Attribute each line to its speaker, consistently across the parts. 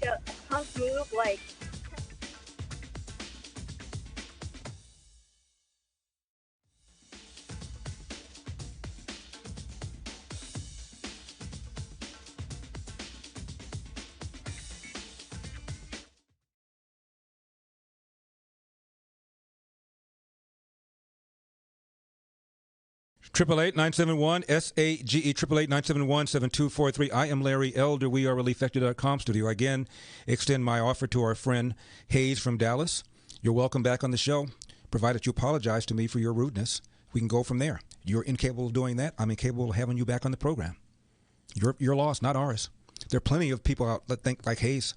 Speaker 1: a punk move like.
Speaker 2: Triple 971 SAGE 888-971-7243. I am Larry Elder. We are ReliefFactor.com studio. Again, extend my offer to our friend Hayes from Dallas. You're welcome back on the show, provided you apologize to me for your rudeness. We can go from there. You're incapable of doing that. I'm incapable of having you back on the program. Your loss, not ours. There are plenty of people out that think like Hayes,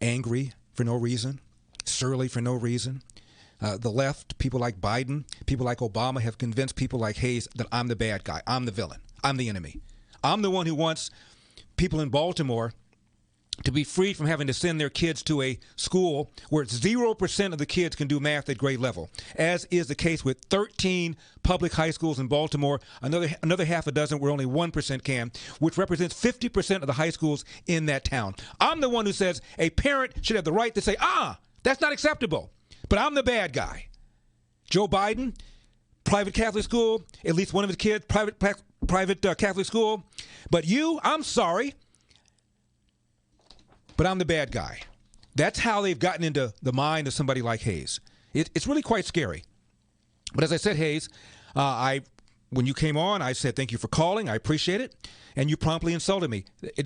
Speaker 2: angry for no reason, surly for no reason. The left, people like Biden, people like Obama have convinced people like Hayes that I'm the bad guy. I'm the villain. I'm the enemy. I'm the one who wants people in Baltimore to be freed from having to send their kids to a school where 0% of the kids can do math at grade level, as is the case with 13 public high schools in Baltimore, another half a dozen where only 1% can, which represents 50% of the high schools in that town. I'm the one who says a parent should have the right to say, that's not acceptable. But I'm the bad guy. Joe Biden, private Catholic school, at least one of his kids, private Catholic school. But you, I'm sorry, but I'm the bad guy. That's how they've gotten into the mind of somebody like Hayes. It's really quite scary. But as I said, Hayes, when you came on, I said thank you for calling. I appreciate it. And you promptly insulted me.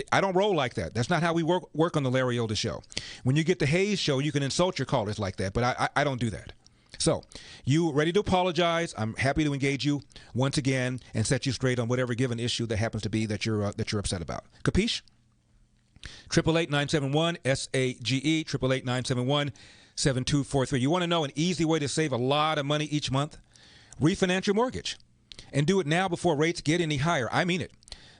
Speaker 2: I don't roll like that. That's not how we work on the Larry Elder Show. When you get the Hayes Show, you can insult your callers like that, but I don't do that. So, you ready to apologize? I'm happy to engage you once again and set you straight on whatever given issue that happens to be that you're upset about. Capiche? 888-971-SAGE, 888-971-7243. You want to know an easy way to save a lot of money each month? Refinance your mortgage. And do it now before rates get any higher. I mean it.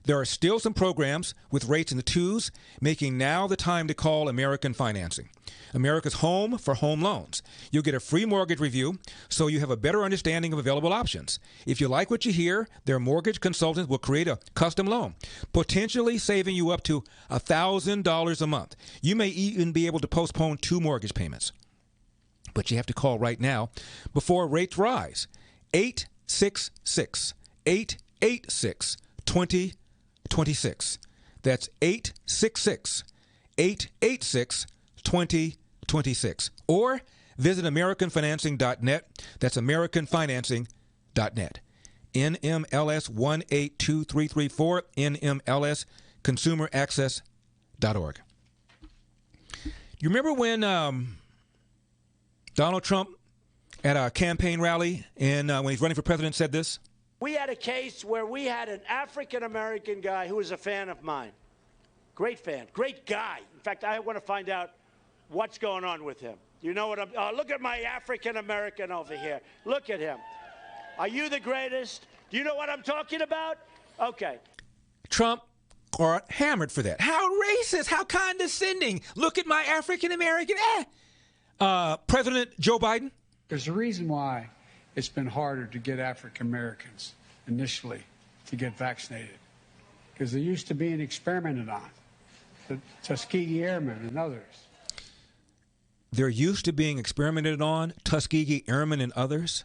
Speaker 2: There are still some programs with rates in the twos, making now the time to call American Financing. America's home for home loans. You'll get a free mortgage review so you have a better understanding of available options. If you like what you hear, their mortgage consultants will create a custom loan, potentially saving you up to $1,000 a month. You may even be able to postpone 2 mortgage payments. But you have to call right now before rates rise. 866-886-2026. That's 866-886-2026. Or visit AmericanFinancing.net. That's AmericanFinancing.net. NMLS 182334, NMLS ConsumerAccess.org. You remember when Donald Trump at a campaign rally and when he's running for president said this?
Speaker 3: We had a case where we had an African-American guy who was a fan of mine. Great fan, great guy. In fact, I want to find out what's going on with him. You know what look at my African-American over here. Look at him. Are you the greatest? Do you know what I'm talking about? Okay.
Speaker 2: Trump got hammered for that. How racist, how condescending. Look at my African-American. President Joe Biden?
Speaker 4: There's a reason why it's been harder to get African Americans initially to get vaccinated, because they used to being experimented on, the Tuskegee Airmen and others.
Speaker 2: They're used to being experimented on, Tuskegee Airmen and others?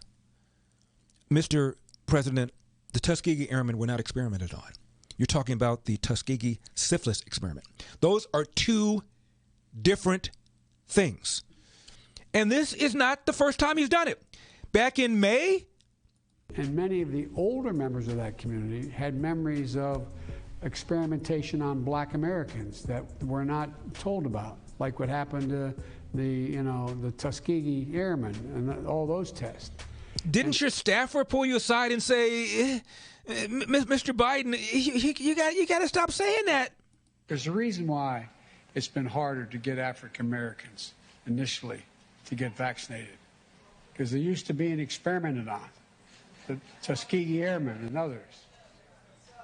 Speaker 2: Mr. President, the Tuskegee Airmen were not experimented on. You're talking about the Tuskegee syphilis experiment. Those are 2 different things. And this is not the first time he's done it. Back in May?
Speaker 4: And many of the older members of that community had memories of experimentation on black Americans that were not told about, like what happened to the Tuskegee Airmen and all those tests.
Speaker 2: Didn't your staffer pull you aside and say, Mr. Biden, you got to stop saying that?
Speaker 4: There's a reason why it's been harder to get African Americans initially to get vaccinated, because they used to being experimented on, the Tuskegee Airmen and others.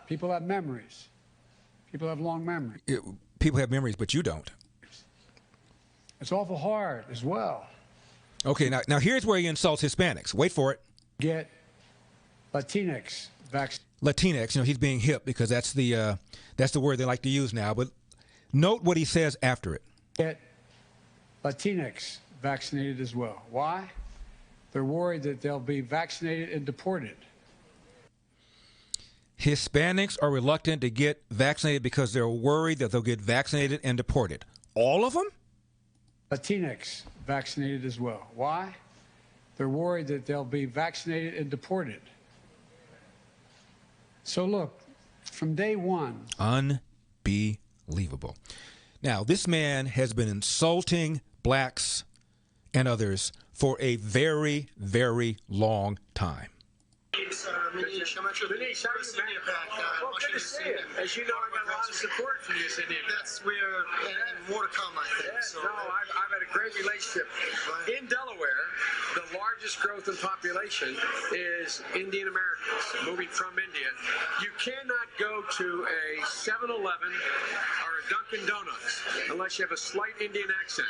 Speaker 4: People have memories. People have long memories.
Speaker 2: People have memories, but you don't.
Speaker 4: It's awful hard as well.
Speaker 2: Okay, now here's where he insults Hispanics. Wait for it.
Speaker 4: Get Latinx vaccinated.
Speaker 2: Latinx, he's being hip because that's the word they like to use now. But note what he says after it.
Speaker 4: get Latinx vaccinated as well. Why? They're worried that they'll be vaccinated and deported.
Speaker 2: Hispanics are reluctant to get vaccinated because they're worried that they'll get vaccinated and deported. All of them?
Speaker 4: Latinx vaccinated as well. Why? They're worried that they'll be vaccinated and deported. So look, from day one.
Speaker 2: Unbelievable. Now, this man has been insulting blacks and others for a very, very long time.
Speaker 1: Manish, how you been? Well, good to see you. As you know, I got a lot of support from you, Indian.
Speaker 5: That's where, and more to come, I think.
Speaker 1: Yeah,
Speaker 5: So,
Speaker 1: no, I've had a great relationship. In Delaware, the largest growth in population is Indian Americans moving from India. You cannot go to a 7-Eleven or a Dunkin' Donuts unless you have a slight Indian accent.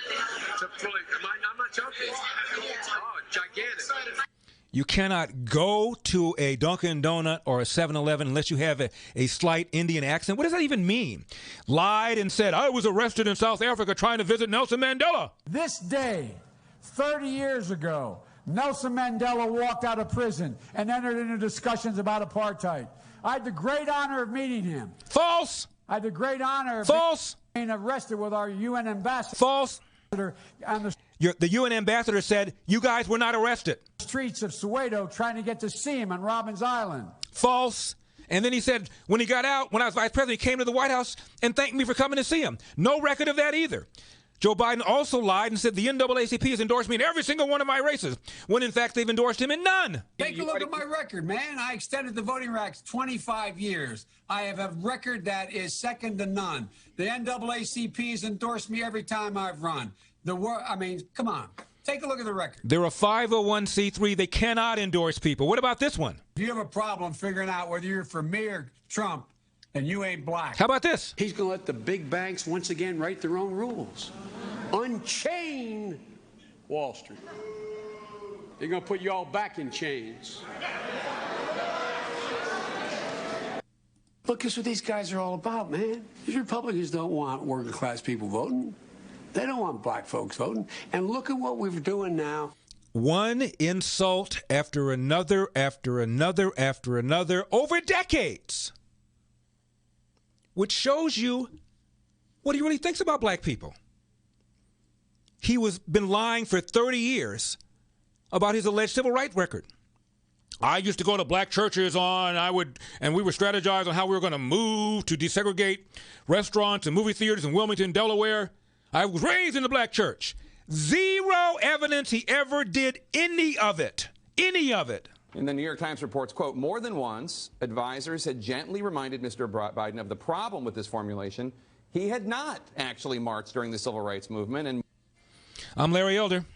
Speaker 1: To fully, I'm not joking. Oh, gigantic.
Speaker 2: You cannot go to a Dunkin' Donut or a 7-Eleven unless you have a slight Indian accent. What does that even mean? Lied and said, I was arrested in South Africa trying to visit Nelson Mandela.
Speaker 6: This day, 30 years ago, Nelson Mandela walked out of prison and entered into discussions about apartheid. I had the great honor of meeting him.
Speaker 2: False.
Speaker 6: I had the great honor of being arrested with our UN ambassador.
Speaker 2: False.
Speaker 6: On the
Speaker 2: The UN ambassador said, you guys were not arrested.
Speaker 6: streets of Soweto trying to get to see him on Robbins Island.
Speaker 2: False. And then he said, when he got out, when I was vice president, he came to the White House and thanked me for coming to see him. No record of that either. Joe Biden also lied and said the NAACP has endorsed me in every single one of my races, when in fact they've endorsed him in none.
Speaker 7: Take a look at my record, man. I extended the voting rights 25 years. I have a record that is second to none. The NAACP has endorsed me every time I've run. Come on. Take a look at the record.
Speaker 2: They're a 501c3. They cannot endorse people. What about this one?
Speaker 7: If you have a problem figuring out whether you're for me or Trump, and you ain't black.
Speaker 2: How about this?
Speaker 4: He's going to let the big banks once again write their own rules. Unchain Wall Street. They're going to put you all back in chains. Look, that's what these guys are all about, man. These Republicans don't want working class people voting. They don't want black folks voting. And look at what we're doing now.
Speaker 2: One insult after another, after another, after another, over decades. Which shows you what he really thinks about black people. He was been lying for 30 years about his alleged civil rights record. I used to go to black churches and we were strategizing on how we were going to move to desegregate restaurants and movie theaters in Wilmington, Delaware. I was raised in the black church. Zero evidence he ever did any of it. Any of it.
Speaker 8: And the New York Times reports, quote, more than once, advisors had gently reminded Mr. Biden of the problem with this formulation. He had not actually marched during the civil rights movement. And
Speaker 2: I'm Larry Elder.